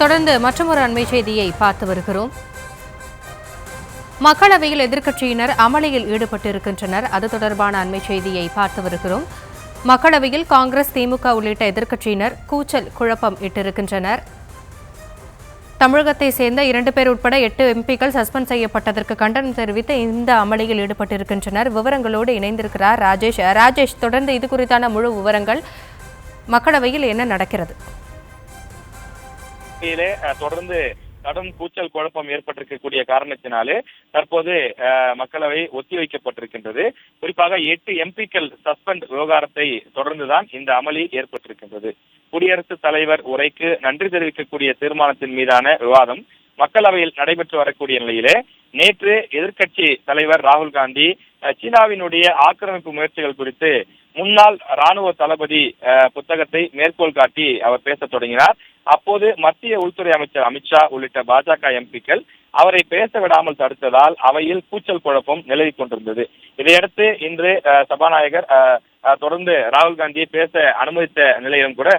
தொடர்ந்து மற்றொரு அண்மை செய்தியை பார்த்து வருகிறோம். மக்களவையில் எதிர்க்கட்சியினர் அமளியில் ஈடுபட்டிருக்கின்றனர். அது தொடர்பான அண்மை செய்தியை பார்த்து வருகிறோம். மக்களவையில் காங்கிரஸ், திமுக உள்ளிட்ட எதிர்க்கட்சியினர் கூச்சல் குழப்பம் இட்டிருக்கின்றனர். தமிழகத்தை சேர்ந்த 2 பேர் உட்பட 8 எம்பிக்கள் சஸ்பெண்ட் செய்யப்பட்டதற்கு கண்டனம் தெரிவித்து இந்த அமளியில் ஈடுபட்டிருக்கின்றனர். விவரங்களோடு இணைந்திருக்கிறார் ராஜேஷ். தொடர்ந்து இது குறித்தான முழு விவரங்கள், மக்களவையில் என்ன நடக்கிறது? தொடர்ந்து கடும் கூச்சல் குழப்பம் ஏற்பட்டிருக்கக்கூடிய காரணத்தினாலே தற்போது மக்களவை ஒத்திவைக்கப்பட்டிருக்கின்றது. குறிப்பாக 8 எம்பிக்கள் சஸ்பெண்ட் விவகாரத்தை தொடர்ந்துதான் இந்த அமளி ஏற்பட்டிருக்கின்றது. குடியரசுத் தலைவர் உரைக்கு நன்றி தெரிவிக்கக்கூடிய தீர்மானத்தின் மீதான விவாதம் மக்களவையில் நடைபெற்று வரக்கூடிய நிலையிலே நேற்று எதிர்க்கட்சி தலைவர் ராகுல் காந்தி சீனாவினுடைய ஆக்கிரமிப்பு முயற்சிகள் குறித்து முன்னாள் ராணுவ தளபதி புத்தகத்தை மேற்கோள் காட்டி அவர் பேசத் தொடங்கினார். அப்போது மத்திய உள்துறை அமைச்சர் அமித்ஷா உள்ளிட்ட பாஜக எம்பிக்கள் அவரை பேச விடாமல் தடுத்ததால் அவையில் கூச்சல் குழப்பம் நிலவிக் கொண்டிருந்தது. இதையடுத்து இன்று சபாநாயகர் தொடர்ந்து ராகுல் காந்தியை பேச அனுமதித்த நிலையிலும் கூட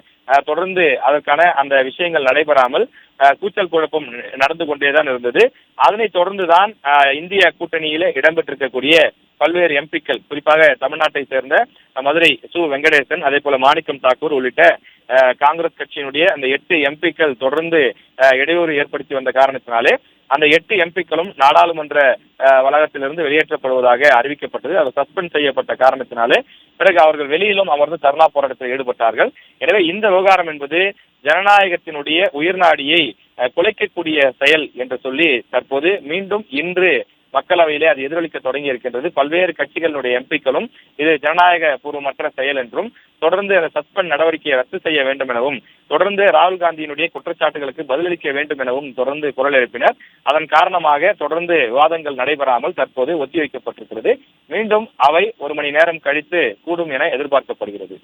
தொடர்ந்து அதற்கான அந்த விஷயங்கள் நடைபெறாமல் கூச்சல் குழப்பம் நடந்து கொண்டேதான் இருந்தது. அதனைத் தொடர்ந்துதான் இந்திய கூட்டணியிலே இடம்பெற்றிருக்கக்கூடிய பல்வேறு எம்பிக்கள், குறிப்பாக தமிழ்நாட்டை சேர்ந்த மதுரை சு வெங்கடேசன், அதே போல மாணிக்கம் தாக்கூர் உள்ளிட்ட காங்கிரஸ் கட்சியினுடைய அந்த 8 எம்பிக்கள் தொடர்ந்து இடையூறு ஏற்படுத்தி வந்த காரணத்தினாலே அந்த 8 எம்பிக்களும் நாடாளுமன்ற வளாகத்திலிருந்து வெளியேற்றப்படுவதாக அறிவிக்கப்பட்டது. அது சஸ்பெண்ட் செய்யப்பட்ட காரணத்தினாலே பிறகு அவர்கள் வெளியிலும் அமர்ந்து தர்ணா போராட்டத்தில் ஈடுபட்டார்கள். எனவே இந்த விவகாரம் என்பது ஜனநாயகத்தினுடைய உயிர்நாடியை குலைக்கக்கூடிய செயல் என்று சொல்லி தற்போது மீண்டும் இன்று மக்களவையிலே அது எதிரொலிக்க தொடங்கி இருக்கின்றது. பல்வேறு கட்சிகளுடைய எம்பிக்களும் இது ஜனநாயக பூர்வமற்ற செயல் என்றும் தொடர்ந்து அந்த சஸ்பெண்ட் நடவடிக்கையை ரத்து செய்ய வேண்டும் எனவும் தொடர்ந்து ராகுல் காந்தியினுடைய குற்றச்சாட்டுகளுக்கு பதிலளிக்க வேண்டும் எனவும் தொடர்ந்து குரல் எழுப்பினர். அதன் காரணமாக தொடர்ந்து விவாதங்கள் நடைபெறாமல் தற்போது ஒத்திவைக்கப்பட்டிருக்கிறது. மீண்டும் அவை 1 மணி நேரம் கழித்து கூடும் என எதிர்பார்க்கப்படுகிறது.